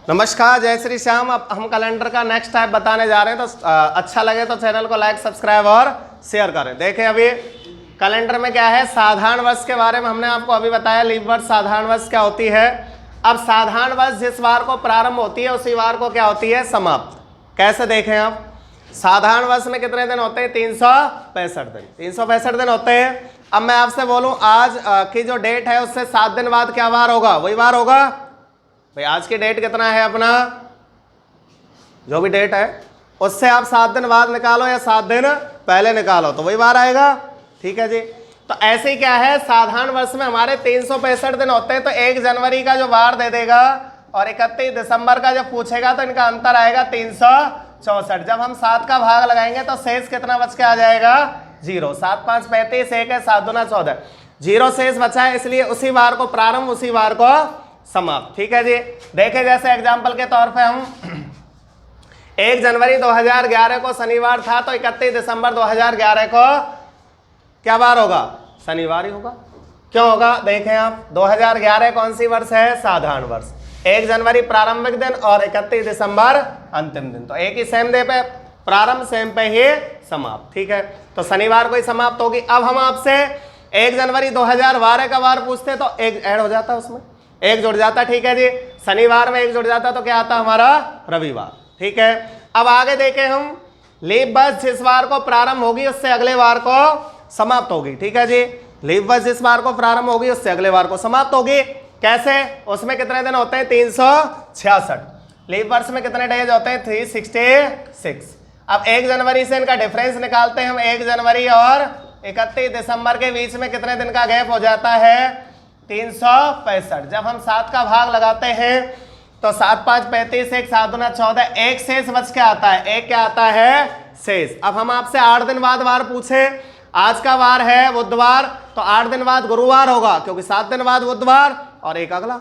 नमस्कार, जय श्री श्याम। अब हम कैलेंडर का नेक्स्ट टाइप बताने जा रहे हैं, तो अच्छा लगे तो चैनल को लाइक, सब्सक्राइब और शेयर करें। देखें अभी कैलेंडर में क्या है, साधारण वर्ष के बारे में हमने आपको अभी बताया। लीप वर्ष, साधारण वर्ष क्या होती है। अब साधारण वर्ष जिस वार को प्रारंभ होती है उसी वार को क्या होती है, समाप्त। कैसे देखें आप, साधारण वर्ष में कितने दिन होते हैं, 365 दिन। 365 दिन होते हैं। अब मैं आपसे बोलूं आज की जो डेट है उससे 7 दिन बाद क्या वार होगा, वही वार होगा भाई। आज की डेट कितना है अपना, जो भी डेट है उससे आप 7 दिन बाद निकालो या 7 दिन पहले निकालो तो वही वार आएगा। ठीक है जी। तो ऐसे ही क्या है, साधारण वर्ष में हमारे 365 दिन होते हैं। तो 1 जनवरी का जो वार दे देगा और 31 दिसंबर का जब पूछेगा तो इनका अंतर आएगा 364। जब हम 7 का भाग लगाएंगे तो शेष कितना बच के आ जाएगा, 0। 7 5 35, 1 है 7 दूना 14, 0 शेष बचा है। इसलिए उसी वार को प्रारंभ, उसी वार को समाप्त। ठीक है जी। देखें जैसे एग्जाम्पल के तौर पे हम 1 जनवरी 2011 को शनिवार था, तो 31 दिसंबर 2011 को क्या वार होगा, शनिवार ही होगा। क्यों होगा, देखें आप 2011 कौन सी वर्ष है, साधारण वर्ष। 1 जनवरी प्रारंभिक दिन और 31 दिसंबर अंतिम दिन, तो एक ही सेम डे पे प्रारंभ, सेम पे ही समाप्त। ठीक है, तो शनिवार को ही समाप्त होगी। अब हम आपसे 1 जनवरी 2012 का वार पूछते तो एक ऐड हो जाता, उसमें एक जुड़ जाता। ठीक है जी। शनिवार में एक जुड़ जाता तो क्या आता हमारा, रविवार। ठीक है। अब आगे देखें हम, लीप वर्ष जिस वार को प्रारंभ होगी उससे अगले वार को समाप्त होगी। ठीक है जी। लीप वर्ष जिस वार को प्रारंभ होगी उससे अगले वार को समाप्त होगी। कैसे, उसमें कितने दिन होते हैं, 366। लीप वर्ष में कितने डेज होते हैं, 366। अब 1 जनवरी से इनका डिफरेंस निकालते हैं हम। 1 जनवरी और 31 दिसंबर के बीच में कितने दिन का गैप हो जाता है, 365। जब हम 7 का भाग लगाते हैं तो 7 5 35, 1 7 दूना 14, एक शेष बच के आता है, एक क्या आता है, शेष। अब हम आपसे 8 दिन बाद वार पूछे, आज का वार है बुधवार, तो 8 दिन बाद गुरुवार होगा, क्योंकि 7 दिन बाद बुधवार और एक अगला।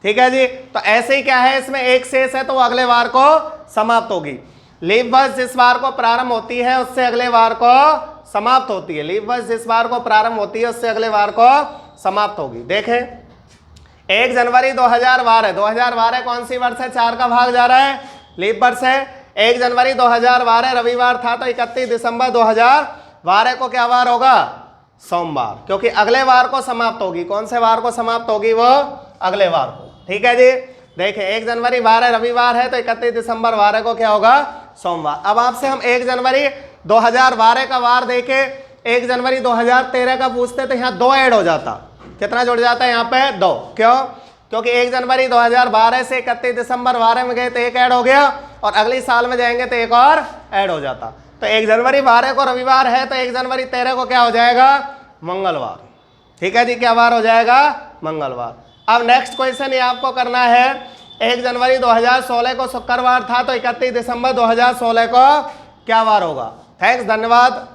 ठीक है जी। तो ऐसे ही क्या है, इसमें एक शेष है तो अगले वार को समाप्त होगी। लीप वर्ष जिस वार को प्रारंभ होती है उससे अगले वार को समाप्त होती है। लीप वर्ष जिस वार को प्रारंभ होती है उससे अगले वार को समाप्त होगी। देखें 1 जनवरी 2012 है, 2012 कौन सी वर्ष है, 4 का भाग जा रहा है, लीप वर्ष है। 1 जनवरी 2012 रविवार था, तो 31 दिसंबर 2012 को क्या वार होगा, सोमवार, क्योंकि अगले वार को समाप्त होगी। कौन से वार को समाप्त होगी, वो अगले वार को। ठीक है जी। देखें 1 जनवरी 12 रविवार है, तो 31 दिसंबर 12 को क्या होगा, सोमवार। अब आपसे हम 1 जनवरी 2012 का वार देके 1 जनवरी 2013 का पूछते तो यहाँ 2 ऐड हो जाता। कितना जुड़ जाता है यहाँ पे, 2। क्यों, क्योंकि 1 जनवरी 2012 से 31 दिसंबर 12 में गए तो एक ऐड हो गया, और अगले साल में जाएंगे तो एक और ऐड हो जाता। तो 1 जनवरी 12 को रविवार है, तो 1 जनवरी 13 को क्या हो जाएगा, मंगलवार। ठीक है जी, क्या वार हो जाएगा, मंगलवार। अब नेक्स्ट क्वेश्चन ये आपको करना है, 1 जनवरी 2016 को शुक्रवार था, तो 31 दिसंबर 2016 को क्या वार होगा। थैंक्स, धन्यवाद।